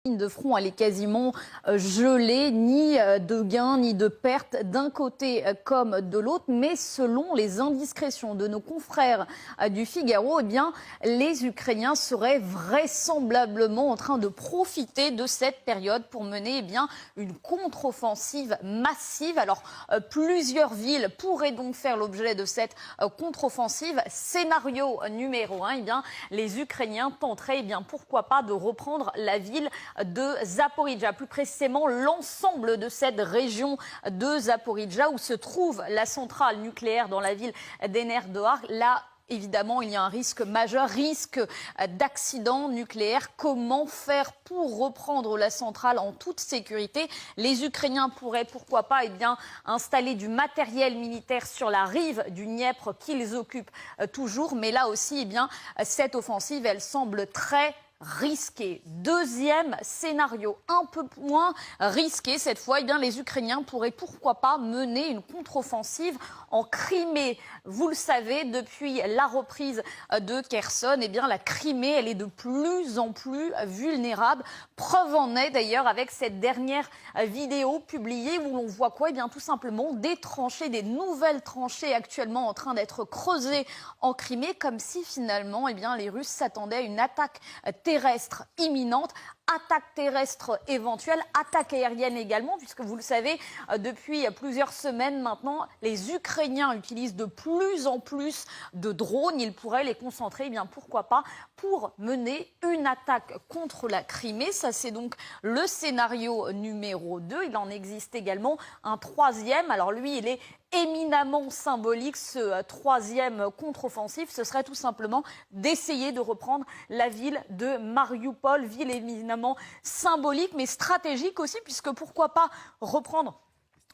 de front, elle est quasiment gelée, ni de gain, ni de perte d'un côté comme de l'autre. Mais selon les indiscrétions de nos confrères du Figaro, eh bien, les Ukrainiens seraient vraisemblablement en train de profiter de cette période pour mener une contre-offensive massive. Alors, plusieurs villes pourraient donc faire l'objet de cette contre-offensive. Scénario numéro 1, les Ukrainiens tenteraient, pourquoi pas, de reprendre la ville de Zaporijia, plus précisément l'ensemble de cette région de Zaporijia où se trouve la centrale nucléaire dans la ville d'Enerdoar. Là, évidemment, il y a un risque majeur, risque d'accident nucléaire. Comment faire pour reprendre la centrale en toute sécurité? Les Ukrainiens pourraient, pourquoi pas, installer du matériel militaire sur la rive du Dniepr qu'ils occupent toujours. Mais là aussi, cette offensive, elle semble très risqué. Deuxième scénario, un peu moins risqué cette fois, les Ukrainiens pourraient pourquoi pas mener une contre-offensive en Crimée. Vous le savez, depuis la reprise de Kherson, la Crimée, elle est de plus en plus vulnérable. Preuve en est d'ailleurs avec cette dernière vidéo publiée où l'on voit quoi? Tout simplement des tranchées, des nouvelles tranchées actuellement en train d'être creusées en Crimée, comme si finalement les Russes s'attendaient à une attaque terrestre imminente, attaque terrestre éventuelle, attaque aérienne également, puisque vous le savez, depuis plusieurs semaines maintenant, les Ukrainiens utilisent de plus en plus de drones. Ils pourraient les concentrer, pourquoi pas, pour mener une attaque contre la Crimée. Ça, c'est donc le scénario numéro 2. Il en existe également un troisième. Alors lui, il est éminemment symbolique. Ce troisième contre-offensive, ce serait tout simplement d'essayer de reprendre la ville de Mariupol, ville éminemment symbolique mais stratégique aussi, puisque pourquoi pas reprendre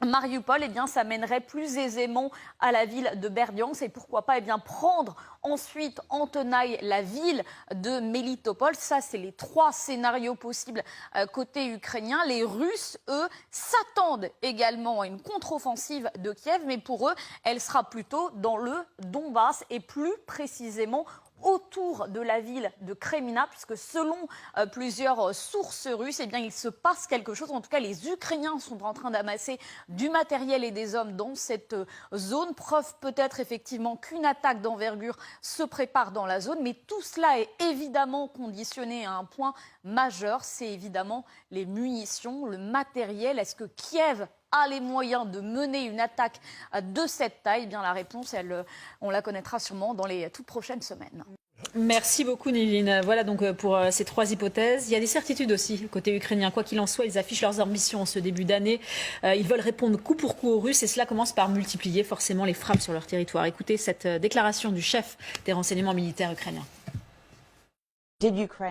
Mariupol, ça mènerait plus aisément à la ville de Berdiansk et pourquoi pas prendre ensuite en tenaille la ville de Melitopol. Ça, c'est les trois scénarios possibles côté ukrainien. Les Russes, eux, s'attendent également à une contre-offensive de Kiev, mais pour eux, elle sera plutôt dans le Donbass et plus précisément autour de la ville de Kremina, puisque selon plusieurs sources russes, il se passe quelque chose. En tout cas, les Ukrainiens sont en train d'amasser du matériel et des hommes dans cette zone. Preuve peut-être effectivement qu'une attaque d'envergure se prépare dans la zone. Mais tout cela est évidemment conditionné à un point majeur, c'est évidemment les munitions, le matériel. Est-ce que Kiev a les moyens de mener une attaque de cette taille? La réponse, on la connaîtra sûrement dans les toutes prochaines semaines. Merci beaucoup, Niline. Voilà donc pour ces trois hypothèses. Il y a des certitudes aussi côté ukrainien. Quoi qu'il en soit, ils affichent leurs ambitions en ce début d'année. Ils veulent répondre coup pour coup aux Russes et cela commence par multiplier forcément les frappes sur leur territoire. Écoutez cette déclaration du chef des renseignements militaires ukrainiens.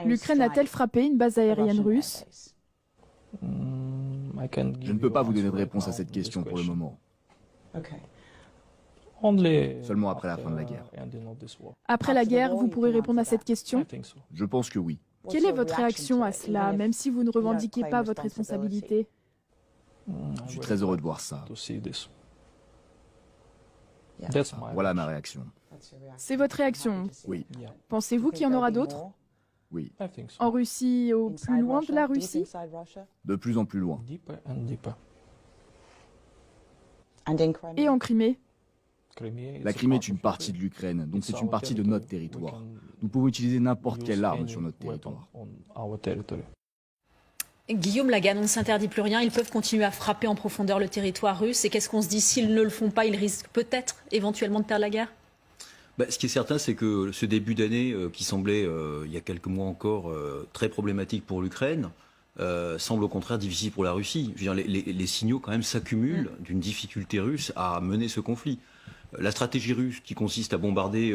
L'Ukraine a-t-elle frappé une base aérienne russe? Je ne peux pas vous donner de réponse à cette question pour le moment. Seulement après la fin de la guerre. Après la guerre, vous pourrez répondre à cette question? Je pense que oui. Quelle est votre réaction à cela, même si vous ne revendiquez pas votre responsabilité? Je suis très heureux de voir ça. Voilà ma réaction. C'est votre réaction? Oui. Pensez-vous qu'il y en aura d'autres? Oui. En Russie, au plus loin de la Russie? De plus en plus loin. Et en Crimée? La Crimée est une partie de l'Ukraine, donc c'est une partie de notre territoire. Nous pouvons utiliser n'importe quelle arme sur notre territoire. Guillaume Lagan, on ne s'interdit plus rien. Ils peuvent continuer à frapper en profondeur le territoire russe. Et qu'est-ce qu'on se dit? S'ils ne le font pas, ils risquent peut-être éventuellement de perdre la guerre? Ce qui est certain, c'est que ce début d'année, qui semblait, il y a quelques mois encore, très problématique pour l'Ukraine, semble au contraire difficile pour la Russie. Je veux dire, les signaux quand même s'accumulent d'une difficulté russe à mener ce conflit. La stratégie russe qui consiste à bombarder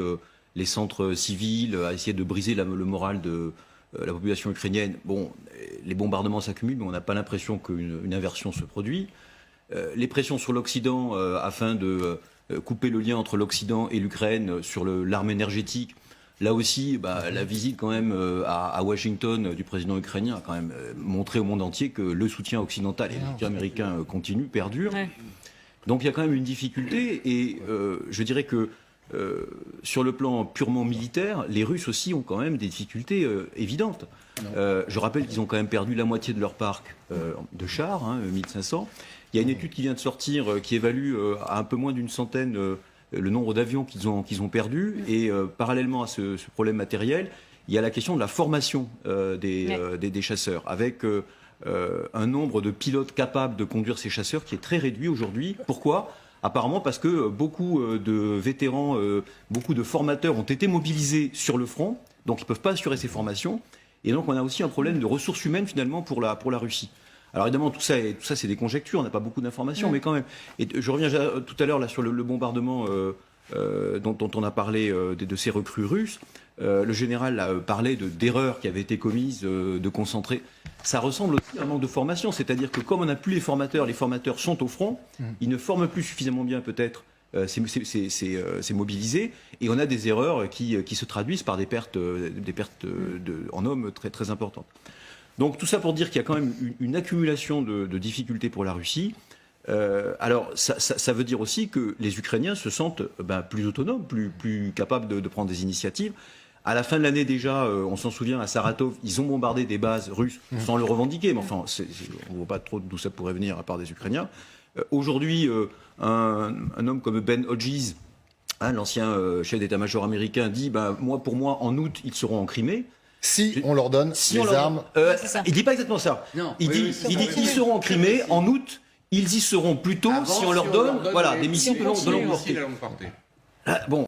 les centres civils, à essayer de briser le moral de la population ukrainienne, les bombardements s'accumulent, mais on n'a pas l'impression qu'une inversion se produit. Les pressions sur l'Occident afin de couper le lien entre l'Occident et l'Ukraine sur l'arme énergétique. Là aussi, la visite quand même à Washington du président ukrainien a quand même montré au monde entier que le soutien occidental et le soutien américain continue, perdure. Ouais. Donc il y a quand même une difficulté et je dirais que sur le plan purement militaire, les Russes aussi ont quand même des difficultés évidentes. Je rappelle qu'ils ont quand même perdu la moitié de leur parc de chars, 1500. Il y a une étude qui vient de sortir qui évalue à un peu moins d'une centaine le nombre d'avions qu'ils ont perdus. Et parallèlement à ce problème matériel, il y a la question de la formation des chasseurs, avec un nombre de pilotes capables de conduire ces chasseurs qui est très réduit aujourd'hui. Pourquoi ? Apparemment parce que beaucoup de vétérans, beaucoup de formateurs ont été mobilisés sur le front, donc ils ne peuvent pas assurer ces formations. Et donc on a aussi un problème de ressources humaines finalement pour la Russie. Alors évidemment tout ça c'est des conjectures, on n'a pas beaucoup d'informations, mais quand même. Et je reviens tout à l'heure là sur le bombardement dont on a parlé de ces recrues russes. Le général a parlé d'erreurs qui avaient été commises, de concentrer. Ça ressemble aussi à un manque de formation, c'est-à-dire que comme on n'a plus les formateurs sont au front, ils ne forment plus suffisamment bien peut-être ces mobilisés, et on a des erreurs qui se traduisent par des pertes en hommes très, très importantes. Donc tout ça pour dire qu'il y a quand même une accumulation de difficultés pour la Russie. Alors ça veut dire aussi que les Ukrainiens se sentent plus autonomes, plus capables de prendre des initiatives. À la fin de l'année déjà, on s'en souvient, à Saratov, ils ont bombardé des bases russes sans le revendiquer, mais enfin, on ne voit pas trop d'où ça pourrait venir à part des Ukrainiens. Aujourd'hui, un homme comme Ben Hodges, l'ancien chef d'état-major américain, dit pour moi, en août, ils seront en Crimée. Si on leur donne les armes. Il dit pas exactement ça. Non, il dit qu'ils seront en Crimée en août. Ils y seront plus tôt si on leur donne des missiles de longue portée. Bon.